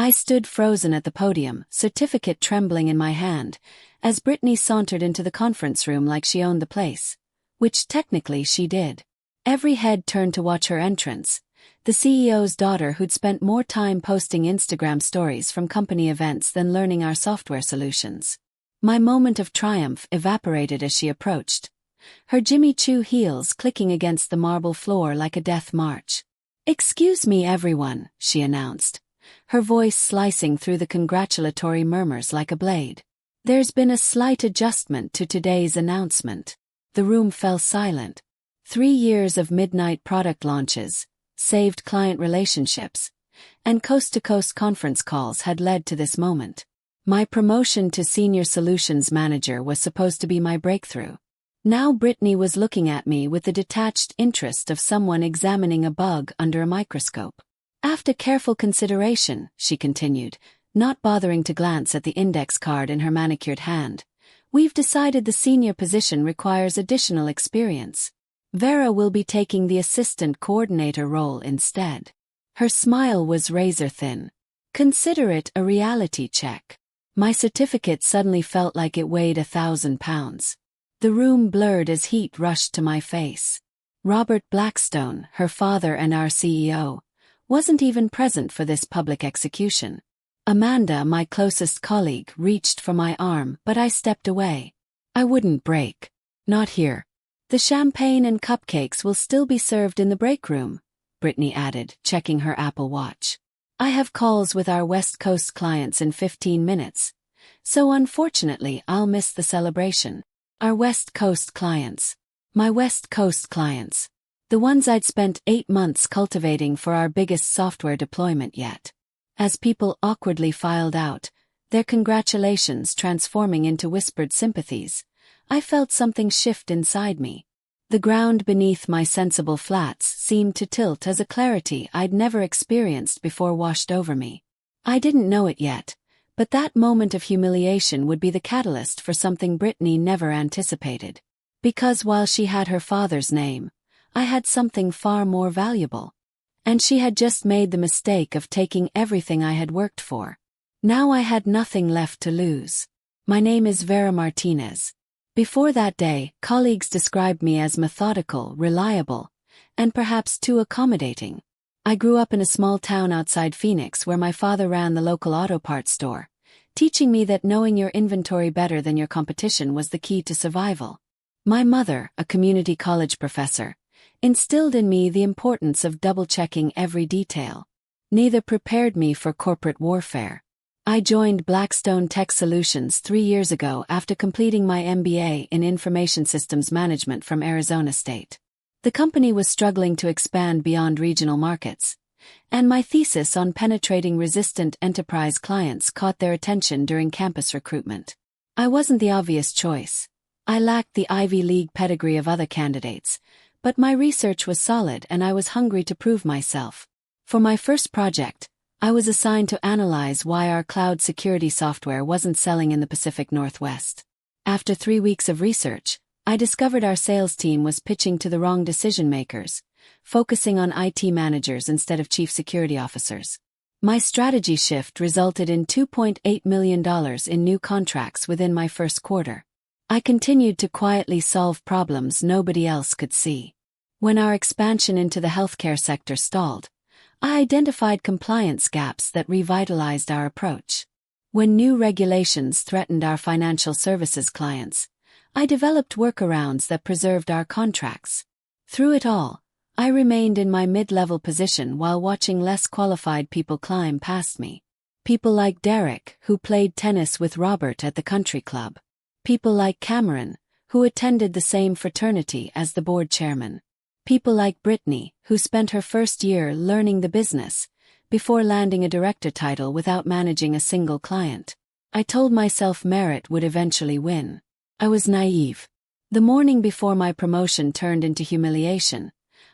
I stood frozen at the podium, certificate trembling in my hand, as Brittany sauntered into the conference room like she owned the place. Which technically she did. Every head turned to watch her entrance. The CEO's daughter who'd spent more time posting Instagram stories from company events than learning our software solutions. My moment of triumph evaporated as she approached, her Jimmy Choo heels clicking against the marble floor like a death march. "Excuse me, everyone," she announced, her voice slicing through the congratulatory murmurs like a blade. "There's been a slight adjustment to today's announcement." The room fell silent. 3 years of midnight product launches, saved client relationships, and coast-to-coast conference calls had led to this moment. My promotion to Senior Solutions Manager was supposed to be my breakthrough. Now Brittany was looking at me with the detached interest of someone examining a bug under a microscope. "After careful consideration," she continued, not bothering to glance at the index card in her manicured hand, "we've decided the senior position requires additional experience. Vera will be taking the assistant coordinator role instead." Her smile was razor-thin. "Consider it a reality check." My certificate suddenly felt like it weighed 1,000 pounds. The room blurred as heat rushed to my face. Robert Blackstone, her father and our CEO, wasn't even present for this public execution. Amanda, my closest colleague, reached for my arm, but I stepped away. "I wouldn't break. Not here. The champagne and cupcakes will still be served in the break room," Brittany added, checking her Apple Watch. "I have calls with our West Coast clients in 15 minutes, so unfortunately I'll miss the celebration." Our West Coast clients. My West Coast clients. The ones I'd spent 8 months cultivating for our biggest software deployment yet. As people awkwardly filed out, their congratulations transforming into whispered sympathies, I felt something shift inside me. The ground beneath my sensible flats seemed to tilt as a clarity I'd never experienced before washed over me. I didn't know it yet, but that moment of humiliation would be the catalyst for something Brittany never anticipated. Because while she had her father's name, I had something far more valuable. And she had just made the mistake of taking everything I had worked for. Now I had nothing left to lose. My name is Vera Martinez. Before that day, colleagues described me as methodical, reliable, and perhaps too accommodating. I grew up in a small town outside Phoenix where my father ran the local auto parts store, teaching me that knowing your inventory better than your competition was the key to survival. My mother, a community college professor, instilled in me the importance of double-checking every detail. Neither prepared me for corporate warfare. I joined Blackstone Tech Solutions 3 years ago after completing my MBA in Information Systems Management from Arizona State. The company was struggling to expand beyond regional markets, and my thesis on penetrating resistant enterprise clients caught their attention during campus recruitment. I wasn't the obvious choice. I lacked the Ivy League pedigree of other candidates, but my research was solid and I was hungry to prove myself. For my first project, I was assigned to analyze why our cloud security software wasn't selling in the Pacific Northwest. After 3 weeks of research, I discovered our sales team was pitching to the wrong decision-makers, focusing on IT managers instead of chief security officers. My strategy shift resulted in $2.8 million in new contracts within my first quarter. I continued to quietly solve problems nobody else could see. When our expansion into the healthcare sector stalled, I identified compliance gaps that revitalized our approach. When new regulations threatened our financial services clients, I developed workarounds that preserved our contracts. Through it all, I remained in my mid-level position while watching less qualified people climb past me. People like Derek, who played tennis with Robert at the country club. People like Cameron, who attended the same fraternity as the board chairman. People like Brittany, who spent her first year learning the business, before landing a director title without managing a single client. I told myself merit would eventually win. I was naive. The morning before my promotion turned into humiliation,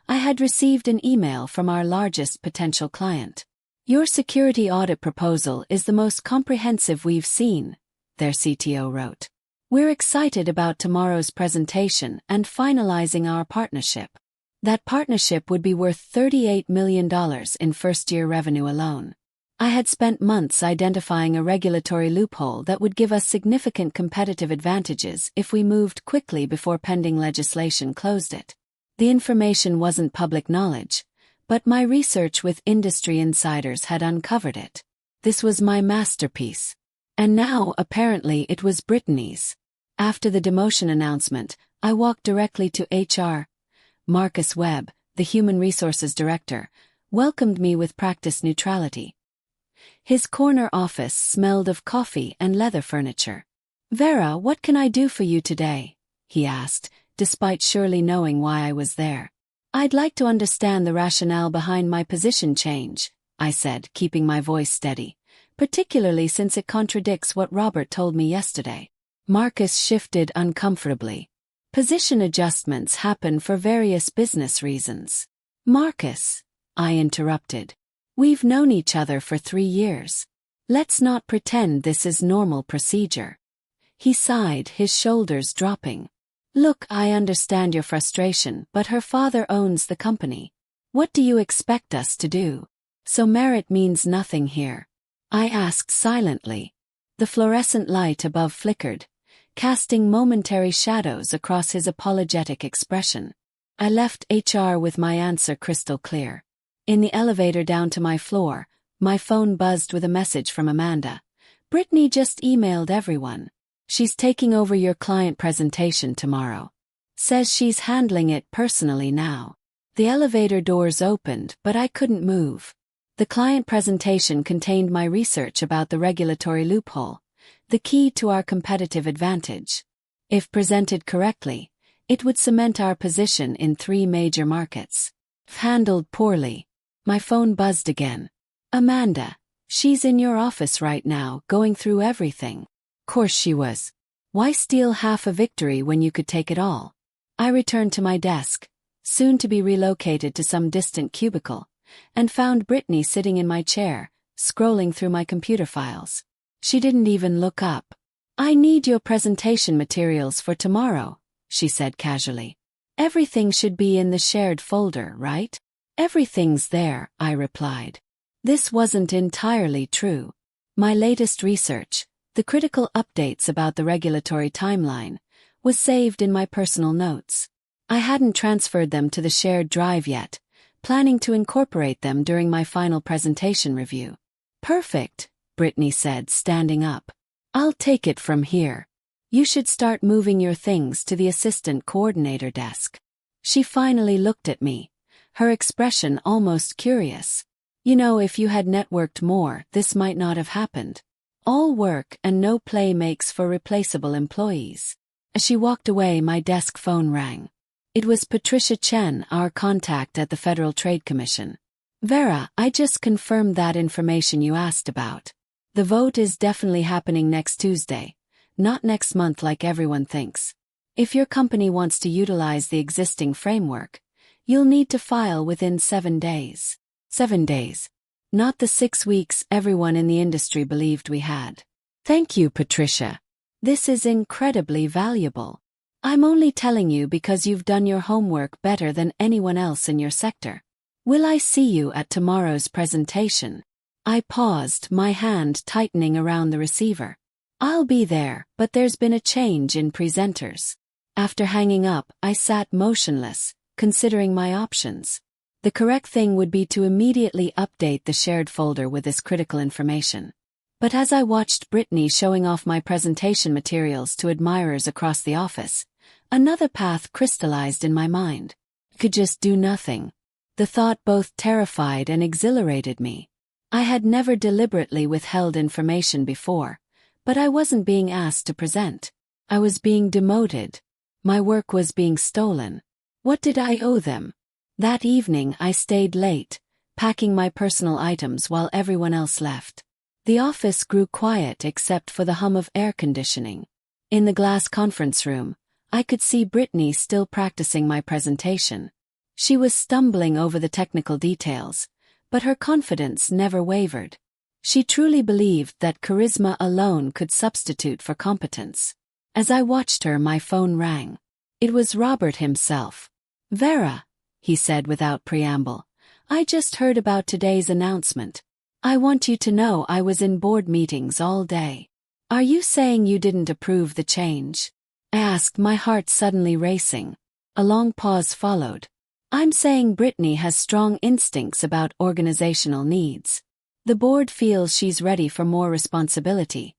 I had received an email from our largest potential client. "Your security audit proposal is the most comprehensive we've seen," their CTO wrote. "We're excited about tomorrow's presentation and finalizing our partnership." That partnership would be worth $38 million in first-year revenue alone. I had spent months identifying a regulatory loophole that would give us significant competitive advantages if we moved quickly before pending legislation closed it. The information wasn't public knowledge, but my research with industry insiders had uncovered it. This was my masterpiece. And now, apparently, it was Brittany's. After the demotion announcement, I walked directly to HR. Marcus Webb, the Human Resources Director, welcomed me with practiced neutrality. His corner office smelled of coffee and leather furniture. "Vera, what can I do for you today?" he asked, despite surely knowing why I was there. "I'd like to understand the rationale behind my position change," I said, keeping my voice steady, "particularly since it contradicts what Robert told me yesterday." Marcus shifted uncomfortably. "Position adjustments happen for various business reasons." "Marcus," I interrupted. "We've known each other for 3 years. Let's not pretend this is normal procedure." He sighed, his shoulders dropping. "Look, I understand your frustration, but her father owns the company. What do you expect us to do? So merit means nothing here?" I asked silently. The fluorescent light above flickered, casting momentary shadows across his apologetic expression. I left HR with my answer crystal clear. In the elevator down to my floor, my phone buzzed with a message from Amanda. "Brittany just emailed everyone. She's taking over your client presentation tomorrow. Says she's handling it personally now." The elevator doors opened, but I couldn't move. The client presentation contained my research about the regulatory loophole, the key to our competitive advantage. If presented correctly, it would cement our position in 3 major markets. If handled poorly, my phone buzzed again. "Amanda, she's in your office right now, going through everything." Course she was. Why steal half a victory when you could take it all? I returned to my desk, soon to be relocated to some distant cubicle, and found Brittany sitting in my chair, scrolling through my computer files. She didn't even look up. "I need your presentation materials for tomorrow," she said casually. "Everything should be in the shared folder, right?" "Everything's there," I replied. This wasn't entirely true. My latest research, the critical updates about the regulatory timeline, was saved in my personal notes. I hadn't transferred them to the shared drive yet, planning to incorporate them during my final presentation review. "Perfect," Brittany said, standing up. "I'll take it from here. You should start moving your things to the assistant coordinator desk." She finally looked at me, her expression almost curious. "You know, if you had networked more, this might not have happened. All work and no play makes for replaceable employees." As she walked away, my desk phone rang. It was Patricia Chen, our contact at the Federal Trade Commission. "Vera, I just confirmed that information you asked about. The vote is definitely happening next Tuesday, not next month like everyone thinks. If your company wants to utilize the existing framework, you'll need to file within 7 days. 7 days. Not the 6 weeks everyone in the industry believed we had. Thank you, Patricia. This is incredibly valuable. I'm only telling you because you've done your homework better than anyone else in your sector. Will I see you at tomorrow's presentation?" I paused, my hand tightening around the receiver. "I'll be there, but there's been a change in presenters." After hanging up, I sat motionless, considering my options. The correct thing would be to immediately update the shared folder with this critical information. But as I watched Brittany showing off my presentation materials to admirers across the office, another path crystallized in my mind. I could just do nothing. The thought both terrified and exhilarated me. I had never deliberately withheld information before, but I wasn't being asked to present. I was being demoted. My work was being stolen. What did I owe them? That evening I stayed late, packing my personal items while everyone else left. The office grew quiet except for the hum of air conditioning. In the glass conference room, I could see Brittany still practicing my presentation. She was stumbling over the technical details, but her confidence never wavered. She truly believed that charisma alone could substitute for competence. As I watched her, my phone rang. It was Robert himself. "Vera," he said without preamble, "I just heard about today's announcement. I want you to know I was in board meetings all day. Are you saying you didn't approve the change? I asked, my heart suddenly racing. A long pause followed. I'm saying Brittany has strong instincts about organizational needs. The board feels she's ready for more responsibility,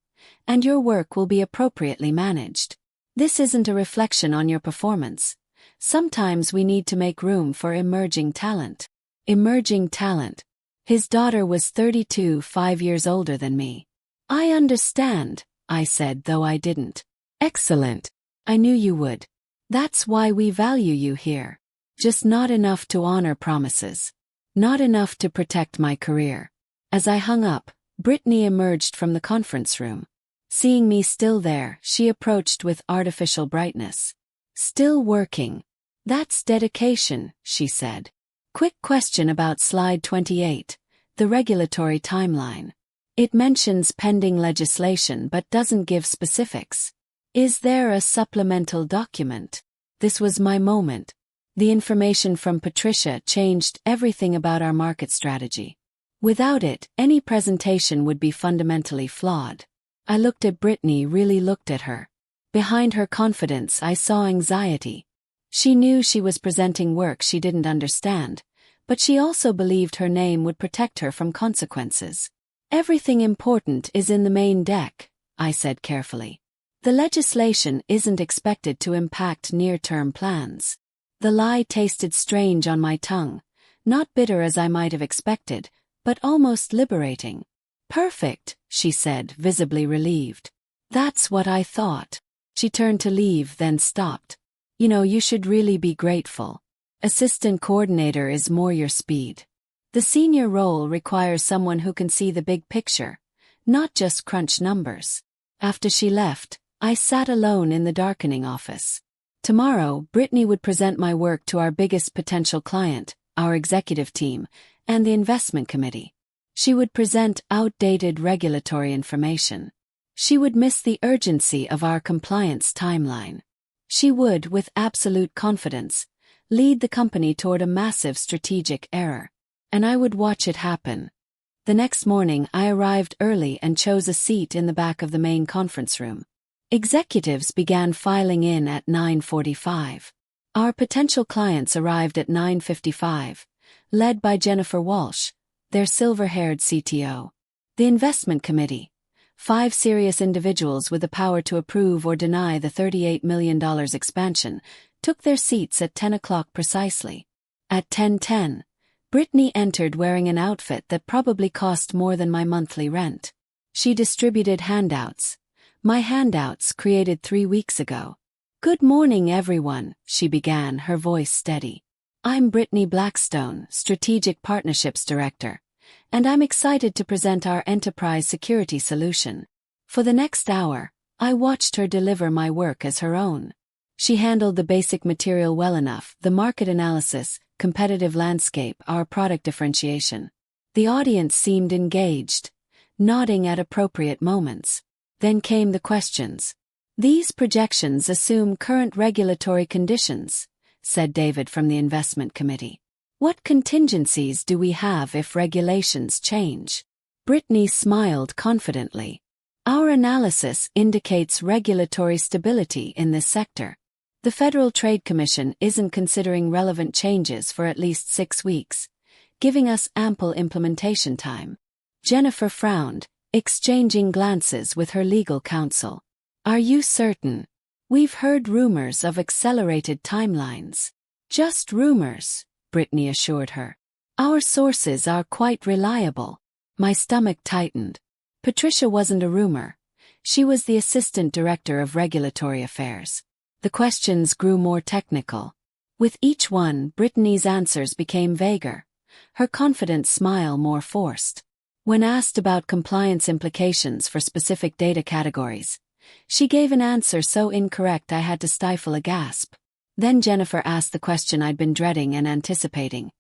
and your work will be appropriately managed. This isn't a reflection on your performance. Sometimes we need to make room for emerging talent. Emerging talent. His daughter was 32, 5 years older than me. I understand, I said, though I didn't. Excellent. I knew you would. That's why we value you here. Just not enough to honor promises. Not enough to protect my career. As I hung up, Brittany emerged from the conference room. Seeing me still there, she approached with artificial brightness. Still working. That's dedication, she said. Quick question about slide 28, the regulatory timeline. It mentions pending legislation but doesn't give specifics. Is there a supplemental document? This was my moment. The information from Patricia changed everything about our market strategy. Without it, any presentation would be fundamentally flawed. I looked at Brittany, really looked at her. Behind her confidence, I saw anxiety. She knew she was presenting work she didn't understand, but she also believed her name would protect her from consequences. Everything important is in the main deck, I said carefully. The legislation isn't expected to impact near-term plans. The lie tasted strange on my tongue, not bitter as I might have expected, but almost liberating. Perfect, she said, visibly relieved. That's what I thought. She turned to leave, then stopped. You know, you should really be grateful. Assistant coordinator is more your speed. The senior role requires someone who can see the big picture, not just crunch numbers. After she left, I sat alone in the darkening office. Tomorrow, Brittany would present my work to our biggest potential client, our executive team, and the investment committee. She would present outdated regulatory information. She would miss the urgency of our compliance timeline. She would, with absolute confidence, lead the company toward a massive strategic error. And I would watch it happen. The next morning I arrived early and chose a seat in the back of the main conference room. Executives began filing in at 9:45. Our potential clients arrived at 9:55, led by Jennifer Walsh, their silver-haired CTO. The investment committee, 5 serious individuals with the power to approve or deny the $38 million expansion, took their seats at 10 o'clock precisely. At 10:10, Brittany entered wearing an outfit that probably cost more than my monthly rent. She distributed handouts. My handouts created 3 weeks ago. Good morning, everyone, she began, her voice steady. I'm Brittany Blackstone, Strategic Partnerships Director, and I'm excited to present our enterprise security solution. For the next hour, I watched her deliver my work as her own. She handled the basic material well enough, the market analysis, competitive landscape, our product differentiation. The audience seemed engaged, nodding at appropriate moments. Then came the questions. These projections assume current regulatory conditions, said David from the investment committee. What contingencies do we have if regulations change? Brittany smiled confidently. Our analysis indicates regulatory stability in this sector. The Federal Trade Commission isn't considering relevant changes for at least 6 weeks, giving us ample implementation time. Jennifer frowned, exchanging glances with her legal counsel. Are you certain? We've heard rumors of accelerated timelines. Just rumors, Brittany assured her. Our sources are quite reliable. My stomach tightened. Patricia wasn't a rumor. She was the Assistant Director of Regulatory Affairs. The questions grew more technical. With each one, Brittany's answers became vaguer, her confident smile more forced. When asked about compliance implications for specific data categories, she gave an answer so incorrect I had to stifle a gasp. Then Jennifer asked the question I'd been dreading and anticipating.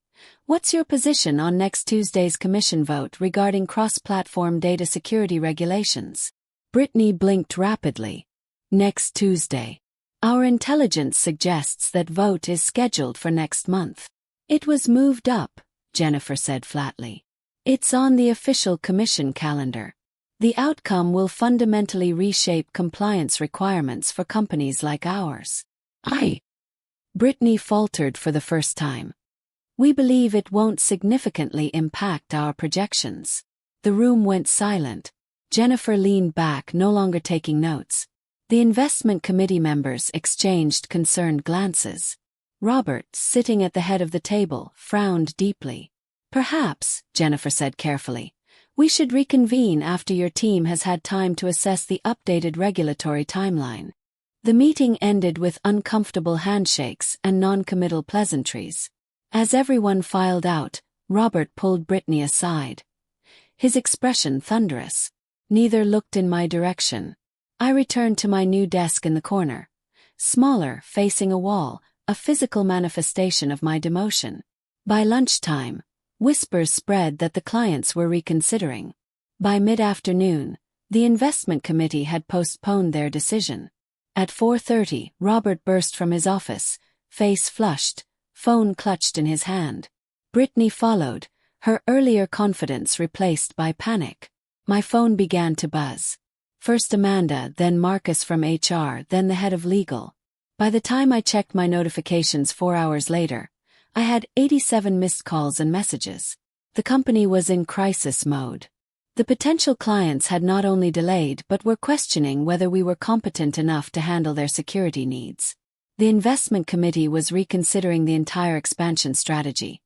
What's your position on next Tuesday's commission vote regarding cross-platform data security regulations? Brittany blinked rapidly. Next Tuesday. Our intelligence suggests that vote is scheduled for next month. It was moved up, Jennifer said flatly. It's on the official commission calendar. The outcome will fundamentally reshape compliance requirements for companies like ours. Brittany faltered for the first time. We believe it won't significantly impact our projections. The room went silent. Jennifer leaned back, no longer taking notes. The investment committee members exchanged concerned glances. Robert, sitting at the head of the table, frowned deeply. Perhaps, Jennifer said carefully, we should reconvene after your team has had time to assess the updated regulatory timeline. The meeting ended with uncomfortable handshakes and non-committal pleasantries. As everyone filed out, Robert pulled Brittany aside. His expression thunderous. Neither looked in my direction. I returned to my new desk in the corner. Smaller, facing a wall, a physical manifestation of my demotion. By lunchtime, whispers spread that the clients were reconsidering. By mid-afternoon, the investment committee had postponed their decision. At 4:30, Robert burst from his office, face flushed, phone clutched in his hand. Brittany followed, her earlier confidence replaced by panic. My phone began to buzz. First Amanda, then Marcus from HR, then the head of legal. By the time I checked my notifications 4 hours later, I had 87 missed calls and messages. The company was in crisis mode. The potential clients had not only delayed but were questioning whether we were competent enough to handle their security needs. The investment committee was reconsidering the entire expansion strategy,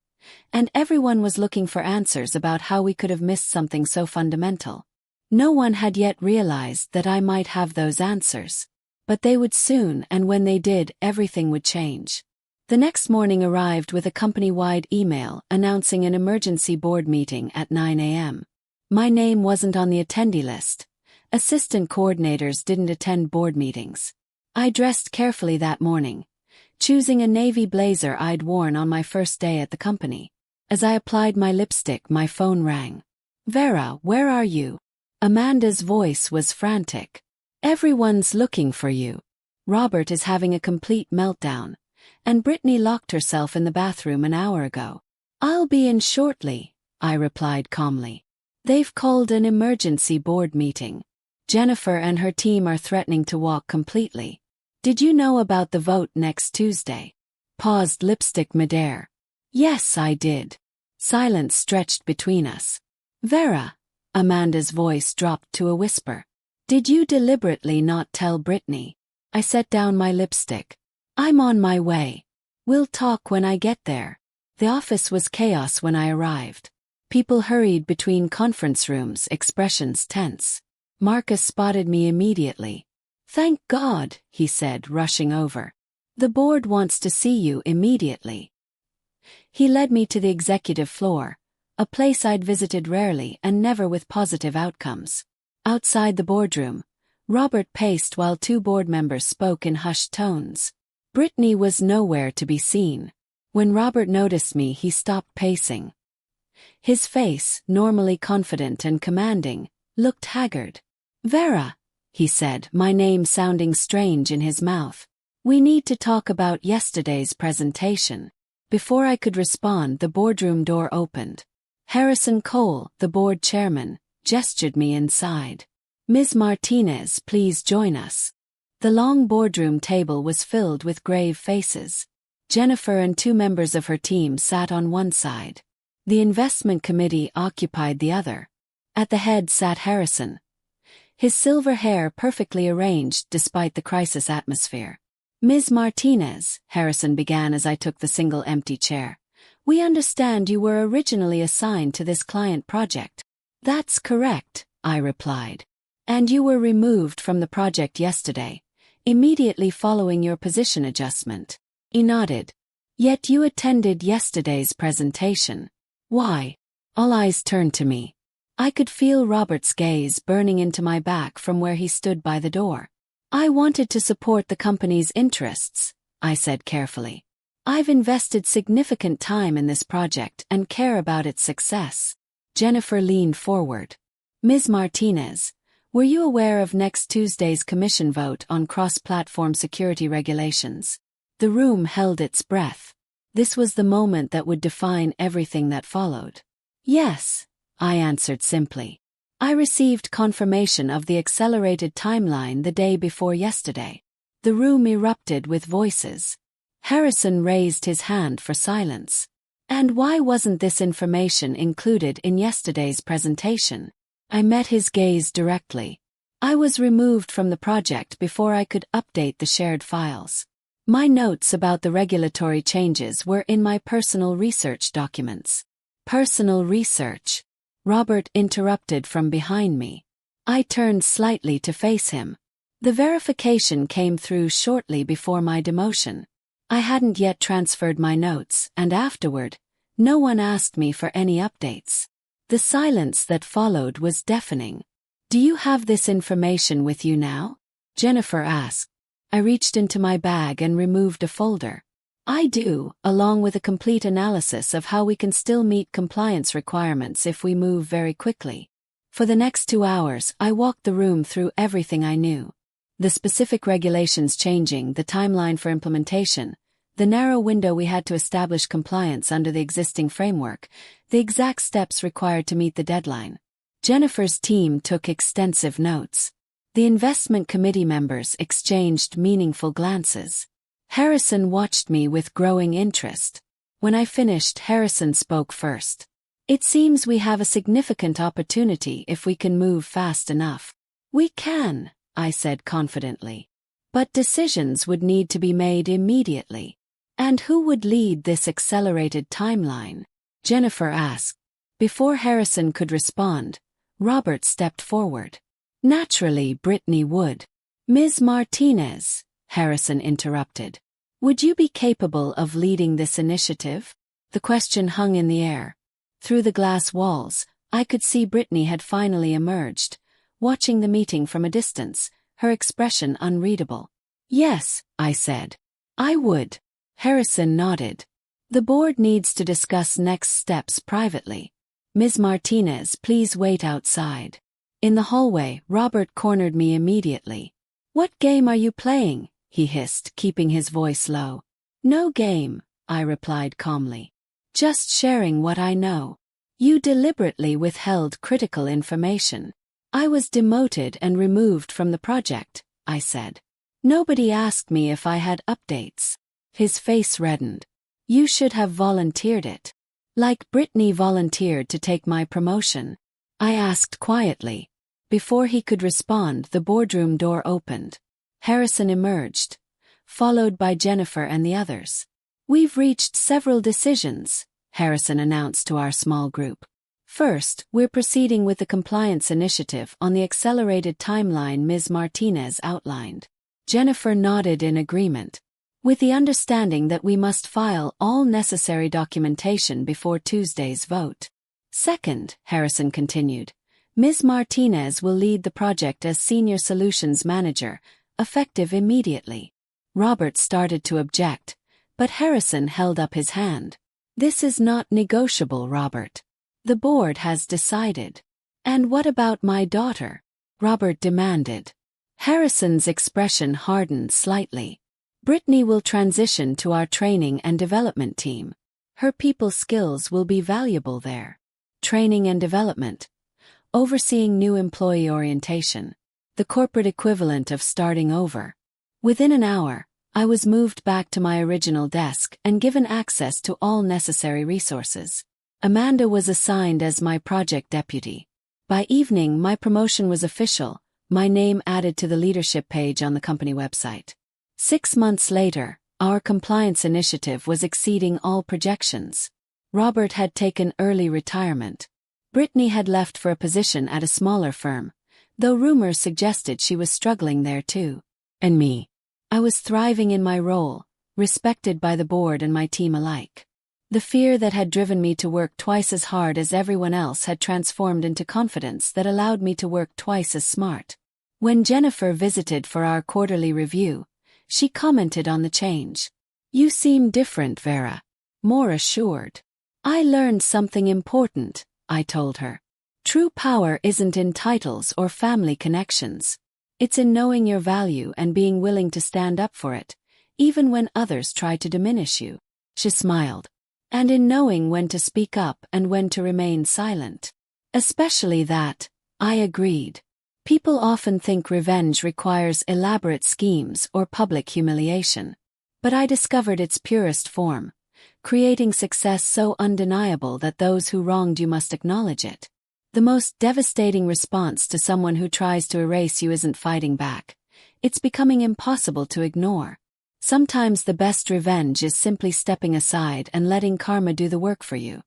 and everyone was looking for answers about how we could have missed something so fundamental. No one had yet realized that I might have those answers. But they would soon, and when they did, everything would change. The next morning arrived with a company-wide email announcing an emergency board meeting at 9 a.m. My name wasn't on the attendee list. Assistant coordinators didn't attend board meetings. I dressed carefully that morning, choosing a navy blazer I'd worn on my first day at the company. As I applied my lipstick, my phone rang. "Vera, where are you?" Amanda's voice was frantic. "Everyone's looking for you. Robert is having a complete meltdown, and Brittany locked herself in the bathroom an hour ago." "I'll be in shortly," I replied calmly. "They've called an emergency board meeting. Jennifer and her team are threatening to walk completely. Did you know about the vote next Tuesday?" Paused, lipstick midair. "Yes, I did." Silence stretched between us. "Vera," Amanda's voice dropped to a whisper. "Did you deliberately not tell Brittany?" I set down my lipstick. "I'm on my way. We'll talk when I get there." The office was chaos when I arrived. People hurried between conference rooms, expressions tense. Marcus spotted me immediately. "Thank God," he said, rushing over. "The board wants to see you immediately." He led me to the executive floor, a place I'd visited rarely and never with positive outcomes. Outside the boardroom, Robert paced while two board members spoke in hushed tones. Brittany was nowhere to be seen. When Robert noticed me, he stopped pacing. His face, normally confident and commanding, looked haggard. "Vera," he said, my name sounding strange in his mouth. "We need to talk about yesterday's presentation." Before I could respond, the boardroom door opened. Harrison Cole, the board chairman, gestured me inside. "Ms. Martinez, please join us." The long boardroom table was filled with grave faces. Jennifer and two members of her team sat on one side. The investment committee occupied the other. At the head sat Harrison, his silver hair perfectly arranged despite the crisis atmosphere. "Ms. Martinez," Harrison began as I took the single empty chair, "we understand you were originally assigned to this client project." "That's correct," I replied. "And you were removed from the project yesterday, immediately following your position adjustment." He nodded. "Yet you attended yesterday's presentation. Why?" All eyes turned to me. I could feel Robert's gaze burning into my back from where he stood by the door. "I wanted to support the company's interests," I said carefully. "I've invested significant time in this project and care about its success." Jennifer leaned forward. "Ms. Martinez, were you aware of next Tuesday's commission vote on cross-platform security regulations?" The room held its breath. This was the moment that would define everything that followed. "Yes," I answered simply. I received confirmation of the accelerated timeline the day before yesterday. The room erupted with voices. Harrison raised his hand for silence. And why wasn't this information included in yesterday's presentation? I met his gaze directly. I was removed from the project before I could update the shared files. My notes about the regulatory changes were in my personal research documents. Personal research? Robert interrupted from behind me. I turned slightly to face him. The verification came through shortly before my demotion. I hadn't yet transferred my notes, and afterward, no one asked me for any updates. The silence that followed was deafening. "Do you have this information with you now?" Jennifer asked. I reached into my bag and removed a folder. "I do, along with a complete analysis of how we can still meet compliance requirements if we move very quickly." For the next 2 hours, I walked the room through everything I knew. The specific regulations changing, the timeline for implementation, the narrow window we had to establish compliance under the existing framework, the exact steps required to meet the deadline. Jennifer's team took extensive notes. The investment committee members exchanged meaningful glances. Harrison watched me with growing interest. When I finished, Harrison spoke first. "It seems we have a significant opportunity if we can move fast enough." "We can," I said confidently. "But decisions would need to be made immediately." "And who would lead this accelerated timeline?" Jennifer asked. Before Harrison could respond, Robert stepped forward. "Naturally, Brittany would." "Ms. Martinez," Harrison interrupted. "Would you be capable of leading this initiative?" The question hung in the air. Through the glass walls, I could see Brittany had finally emerged, watching the meeting from a distance, her expression unreadable. "Yes," I said. "I would." Harrison nodded. "The board needs to discuss next steps privately. Ms. Martinez, please wait outside." In the hallway, Robert cornered me immediately. "What game are you playing?" he hissed, keeping his voice low. "No game," I replied calmly. "Just sharing what I know." "You deliberately withheld critical information." "I was demoted and removed from the project," I said. "Nobody asked me if I had updates." His face reddened. "You should have volunteered it. Like Brittany volunteered to take my promotion." I asked quietly. Before he could respond, the boardroom door opened. Harrison emerged, followed by Jennifer and the others. "We've reached several decisions," Harrison announced to our small group. "First, we're proceeding with the compliance initiative on the accelerated timeline Ms. Martinez outlined." Jennifer nodded in agreement, with the understanding that we must file all necessary documentation before Tuesday's vote. "Second," Harrison continued, "Ms. Martinez will lead the project as Senior Solutions Manager, effective immediately." Robert started to object, but Harrison held up his hand. "This is not negotiable, Robert. The board has decided." "And what about my daughter?" Robert demanded. Harrison's expression hardened slightly. "Brittany will transition to our training and development team. Her people skills will be valuable there." Training and development. Overseeing new employee orientation. The corporate equivalent of starting over. Within an hour, I was moved back to my original desk and given access to all necessary resources. Amanda was assigned as my project deputy. By evening, my promotion was official, my name added to the leadership page on the company website. 6 months later, our compliance initiative was exceeding all projections. Robert had taken early retirement. Brittany had left for a position at a smaller firm, though rumors suggested she was struggling there too. And me. I was thriving in my role, respected by the board and my team alike. The fear that had driven me to work twice as hard as everyone else had transformed into confidence that allowed me to work twice as smart. When Jennifer visited for our quarterly review, she commented on the change. "You seem different, Vera. More assured." "I learned something important," I told her. "True power isn't in titles or family connections. It's in knowing your value and being willing to stand up for it, even when others try to diminish you." She smiled. "And in knowing when to speak up and when to remain silent." Especially that, I agreed. People often think revenge requires elaborate schemes or public humiliation. But I discovered its purest form, creating success so undeniable that those who wronged you must acknowledge it. The most devastating response to someone who tries to erase you isn't fighting back. It's becoming impossible to ignore. Sometimes the best revenge is simply stepping aside and letting karma do the work for you.